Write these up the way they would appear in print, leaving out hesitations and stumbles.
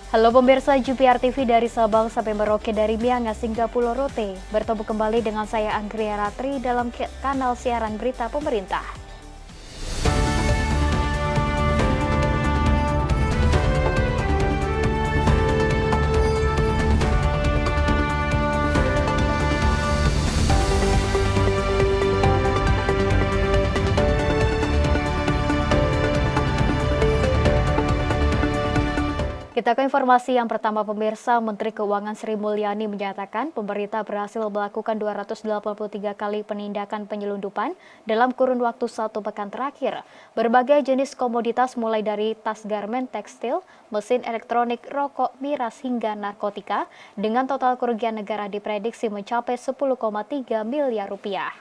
Halo pemirsa JPR TV dari Sabang sampai Merauke, dari Miangas hingga Pulau Rote. Bertemu kembali dengan saya Anggria Ratri dalam kanal siaran berita pemerintah. Kita ke informasi yang pertama pemirsa. Menteri Keuangan Sri Mulyani menyatakan pemerintah berhasil melakukan 283 kali penindakan penyelundupan dalam kurun waktu 1 pekan terakhir. Berbagai jenis komoditas mulai dari tas garmen, tekstil, mesin elektronik, rokok, miras hingga narkotika dengan total kerugian negara diprediksi mencapai 10,3 miliar rupiah.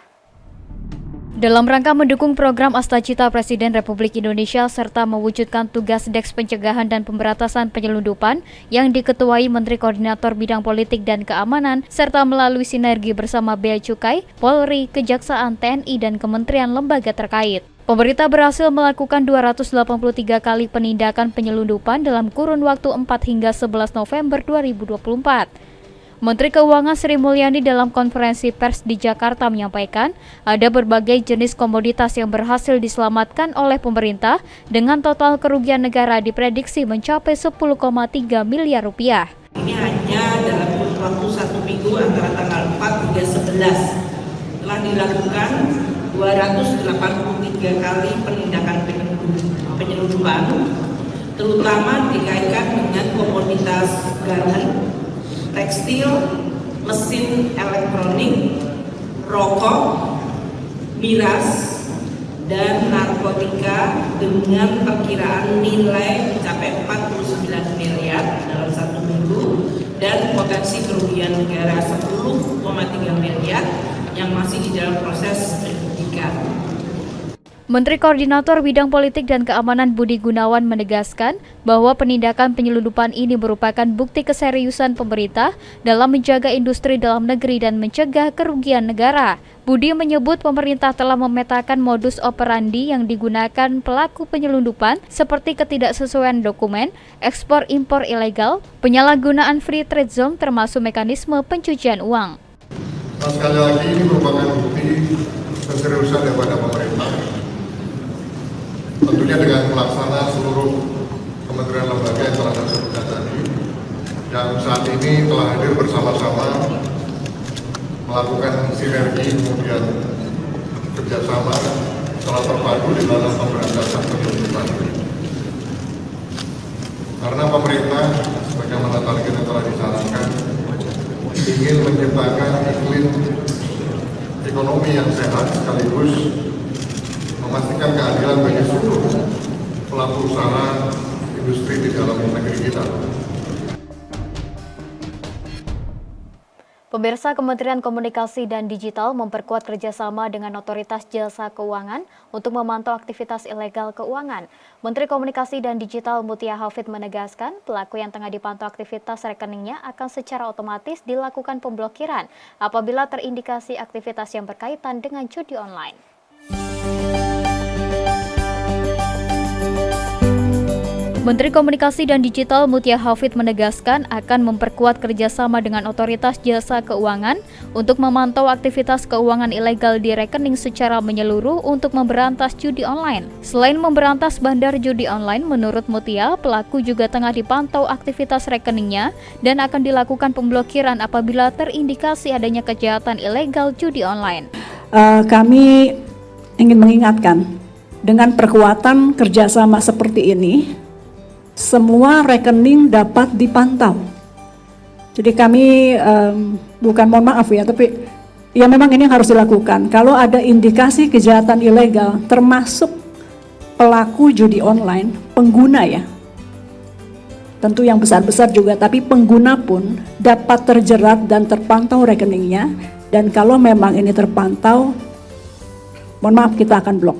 Dalam rangka mendukung program Astacita Presiden Republik Indonesia serta mewujudkan tugas Deks Pencegahan dan Pemberantasan Penyelundupan yang diketuai Menteri Koordinator Bidang Politik dan Keamanan serta melalui sinergi bersama Bea Cukai, Polri, Kejaksaan, TNI, dan Kementerian Lembaga terkait. Pemerintah berhasil melakukan 283 kali penindakan penyelundupan dalam kurun waktu 4 hingga 11 November 2024. Menteri Keuangan Sri Mulyani dalam konferensi pers di Jakarta menyampaikan ada berbagai jenis komoditas yang berhasil diselamatkan oleh pemerintah dengan total kerugian negara diprediksi mencapai 10,3 miliar rupiah. Ini hanya dalam kurun waktu 1 minggu antara tanggal 4 hingga 11 telah dilakukan 283 kali penindakan penyelundupan, terutama dikaitkan dengan komoditas garmen, tekstil, mesin elektronik, rokok, miras, dan narkotika dengan perkiraan nilai mencapai 49 miliar dalam 1 minggu dan potensi kerugian negara 10,3 miliar yang masih di dalam proses penyidikan. Menteri Koordinator Bidang Politik dan Keamanan Budi Gunawan menegaskan bahwa penindakan penyelundupan ini merupakan bukti keseriusan pemerintah dalam menjaga industri dalam negeri dan mencegah kerugian negara. Budi menyebut pemerintah telah memetakan modus operandi yang digunakan pelaku penyelundupan seperti ketidaksesuaian dokumen, ekspor impor ilegal, penyalahgunaan free trade zone termasuk mekanisme pencucian uang. Sekali lagi ini merupakan bukti keseriusan daripada pemerintah. Tentunya dengan melaksanakan seluruh kementerian lembaga yang telah saya sebutkan tadi, yang saat ini telah hadir bersama-sama melakukan sinergi, kemudian kerjasama telah terpadu di dalam pemberantasan penyelundupan. Karena pemerintah, sebagaimana target yang telah disarankan, ingin menciptakan iklim ekonomi yang sehat sekaligus memastikan keadilan bagi seluruh pelaku usaha industri di dalam negeri kita. Pemirsa, Kementerian Komunikasi dan Digital memperkuat kerjasama dengan Otoritas Jasa Keuangan untuk memantau aktivitas ilegal keuangan. Menteri Komunikasi dan Digital Mutia Hafid menegaskan pelaku yang tengah dipantau aktivitas rekeningnya akan secara otomatis dilakukan pemblokiran apabila terindikasi aktivitas yang berkaitan dengan judi online. Menteri Komunikasi dan Digital Mutia Hafid menegaskan akan memperkuat kerjasama dengan Otoritas Jasa Keuangan untuk memantau aktivitas keuangan ilegal di rekening secara menyeluruh untuk memberantas judi online. Selain memberantas bandar judi online, menurut Mutia, pelaku juga tengah dipantau aktivitas rekeningnya dan akan dilakukan pemblokiran apabila terindikasi adanya kejahatan ilegal judi online. Kami ingin mengingatkan, dengan perkuatan kerjasama seperti ini, semua rekening dapat dipantau. Jadi kami mohon maaf ya, tapi ya memang ini harus dilakukan. Kalau ada indikasi kejahatan ilegal, termasuk pelaku judi online, pengguna ya, tentu yang besar-besar juga, tapi pengguna pun dapat terjerat dan terpantau rekeningnya. Dan kalau memang ini terpantau, mohon maaf, kita akan blok.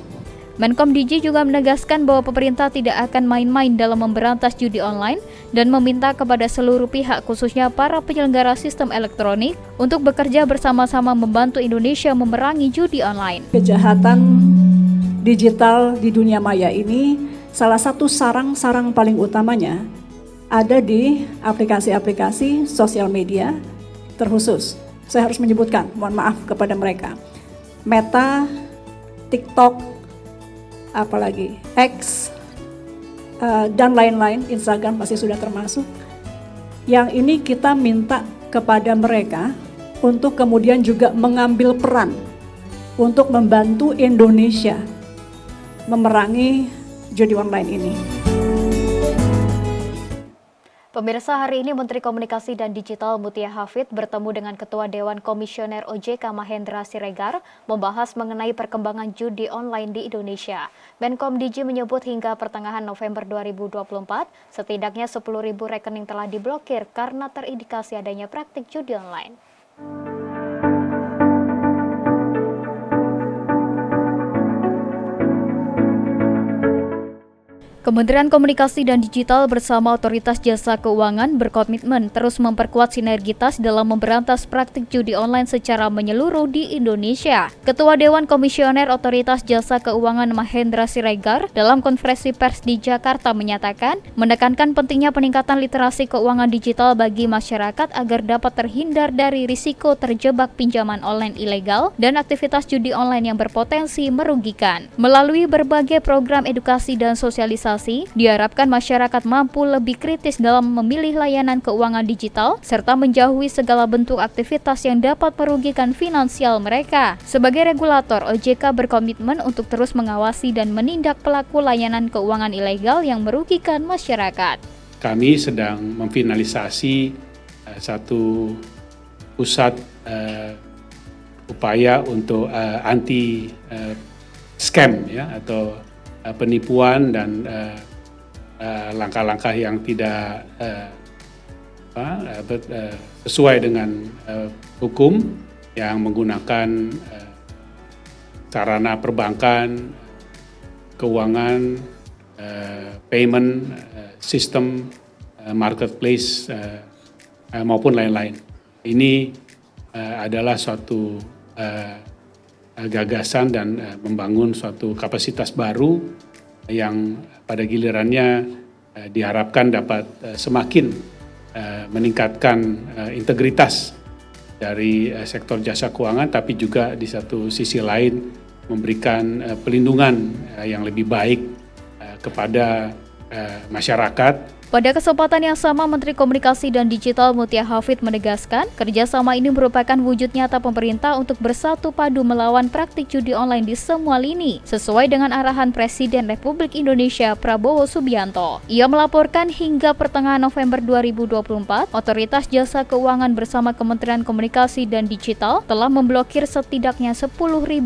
Menkom Digi juga menegaskan bahwa pemerintah tidak akan main-main dalam memberantas judi online dan meminta kepada seluruh pihak, khususnya para penyelenggara sistem elektronik, untuk bekerja bersama-sama membantu Indonesia memerangi judi online. Kejahatan digital di dunia maya ini salah satu sarang paling utamanya ada di aplikasi-aplikasi sosial media terkhusus. Saya harus menyebutkan, mohon maaf kepada mereka. Meta, TikTok, apalagi X, dan lain-lain, Instagram pasti sudah termasuk. Yang ini kita minta kepada mereka untuk kemudian juga mengambil peran untuk membantu Indonesia memerangi judi online ini. Pemirsa, hari ini Menteri Komunikasi dan Digital Mutia Hafid bertemu dengan Ketua Dewan Komisioner OJK Mahendra Siregar membahas mengenai perkembangan judi online di Indonesia. Menkom Digi menyebut hingga pertengahan November 2024, setidaknya 10.000 rekening telah diblokir karena terindikasi adanya praktik judi online. Kementerian Komunikasi dan Digital bersama Otoritas Jasa Keuangan berkomitmen terus memperkuat sinergitas dalam memberantas praktik judi online secara menyeluruh di Indonesia. Ketua Dewan Komisioner Otoritas Jasa Keuangan Mahendra Siregar dalam konferensi pers di Jakarta menyatakan, menekankan pentingnya peningkatan literasi keuangan digital bagi masyarakat agar dapat terhindar dari risiko terjebak pinjaman online ilegal dan aktivitas judi online yang berpotensi merugikan. Melalui berbagai program edukasi dan sosialisasi, diharapkan masyarakat mampu lebih kritis dalam memilih layanan keuangan digital serta menjauhi segala bentuk aktivitas yang dapat merugikan finansial mereka. Sebagai regulator, OJK berkomitmen untuk terus mengawasi dan menindak pelaku layanan keuangan ilegal yang merugikan masyarakat. Kami sedang memfinalisasi satu pusat upaya untuk anti scam ya, atau penipuan dan langkah-langkah yang tidak sesuai dengan hukum yang menggunakan sarana perbankan, keuangan, payment system, marketplace maupun lain-lain. Ini adalah suatu gagasan dan membangun suatu kapasitas baru yang pada gilirannya diharapkan dapat semakin meningkatkan integritas dari sektor jasa keuangan, tapi juga di satu sisi lain memberikan pelindungan yang lebih baik kepada masyarakat. Pada kesempatan yang sama, Menteri Komunikasi dan Digital Mutia Hafid menegaskan, kerjasama ini merupakan wujud nyata pemerintah untuk bersatu padu melawan praktik judi online di semua lini, sesuai dengan arahan Presiden Republik Indonesia Prabowo Subianto. Ia melaporkan hingga pertengahan November 2024, Otoritas Jasa Keuangan bersama Kementerian Komunikasi dan Digital telah memblokir setidaknya 10.000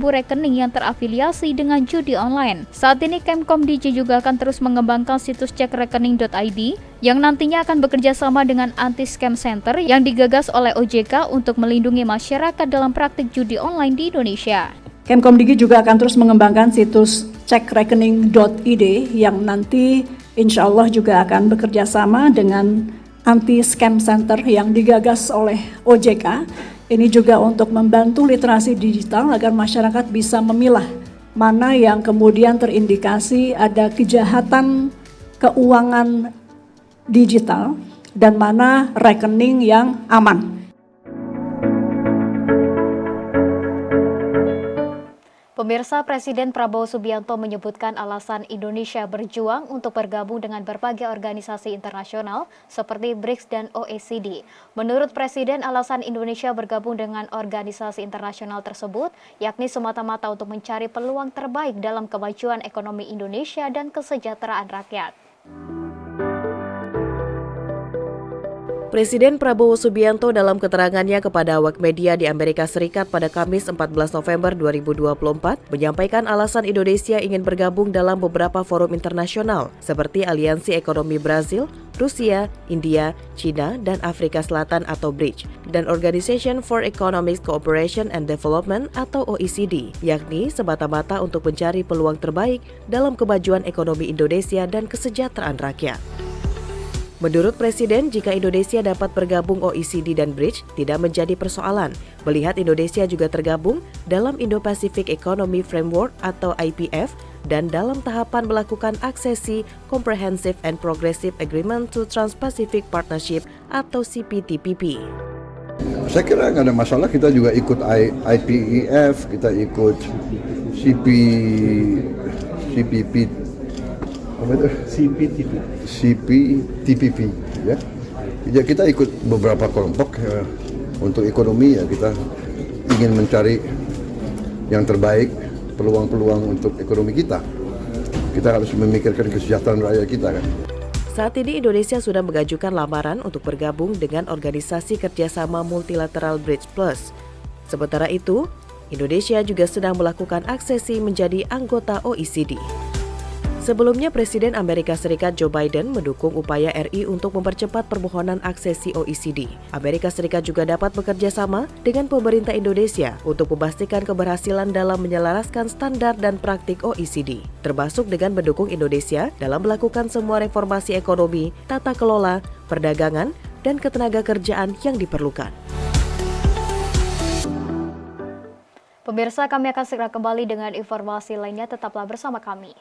rekening yang terafiliasi dengan judi online. Saat ini Kemkom Digi juga akan terus mengembangkan situs cekrekening.id yang nantinya akan bekerja sama dengan Anti-Scam Center yang digagas oleh OJK untuk melindungi masyarakat dalam praktik judi online di Indonesia. Kemkom Digi juga akan terus mengembangkan situs cekrekening.id yang nanti insya Allah juga akan bekerja sama dengan Anti-Scam Center yang digagas oleh OJK. Ini juga untuk membantu literasi digital agar masyarakat bisa memilah mana yang kemudian terindikasi ada kejahatan keuangan digital dan mana rekening yang aman. Pemirsa, Presiden Prabowo Subianto menyebutkan alasan Indonesia berjuang untuk bergabung dengan berbagai organisasi internasional seperti BRICS dan OECD. Menurut Presiden, alasan Indonesia bergabung dengan organisasi internasional tersebut yakni semata-mata untuk mencari peluang terbaik dalam kemajuan ekonomi Indonesia dan kesejahteraan rakyat. Presiden Prabowo Subianto dalam keterangannya kepada awak media di Amerika Serikat pada Kamis 14 November 2024 menyampaikan alasan Indonesia ingin bergabung dalam beberapa forum internasional seperti Aliansi Ekonomi Brasil, Rusia, India, China, dan Afrika Selatan atau BRICS, dan Organization for Economic Cooperation and Development atau OECD, yakni semata-mata untuk mencari peluang terbaik dalam kemajuan ekonomi Indonesia dan kesejahteraan rakyat. Menurut Presiden, jika Indonesia dapat bergabung OECD dan BRICS tidak menjadi persoalan, melihat Indonesia juga tergabung dalam Indo-Pacific Economy Framework atau IPF dan dalam tahapan melakukan aksesi Comprehensive and Progressive Agreement to Trans-Pacific Partnership atau CPTPP. Saya kira nggak ada masalah, kita juga ikut IPEF, kita ikut CPTPP, ya. Jadi kita ikut beberapa kelompok ya. Untuk ekonomi ya kita ingin mencari yang terbaik, peluang-peluang untuk ekonomi kita. Kita harus memikirkan kesejahteraan rakyat kita kan. Saat ini Indonesia sudah mengajukan lamaran untuk bergabung dengan Organisasi Kerjasama Multilateral Bridge Plus. Sementara itu, Indonesia juga sedang melakukan aksesi menjadi anggota OECD. Sebelumnya, Presiden Amerika Serikat Joe Biden mendukung upaya RI untuk mempercepat permohonan aksesi OECD. Amerika Serikat juga dapat bekerja sama dengan pemerintah Indonesia untuk memastikan keberhasilan dalam menyelaraskan standar dan praktik OECD, termasuk dengan mendukung Indonesia dalam melakukan semua reformasi ekonomi, tata kelola, perdagangan, dan ketenaga kerjaan yang diperlukan. Pemirsa, kami akan segera kembali dengan informasi lainnya. Tetaplah bersama kami.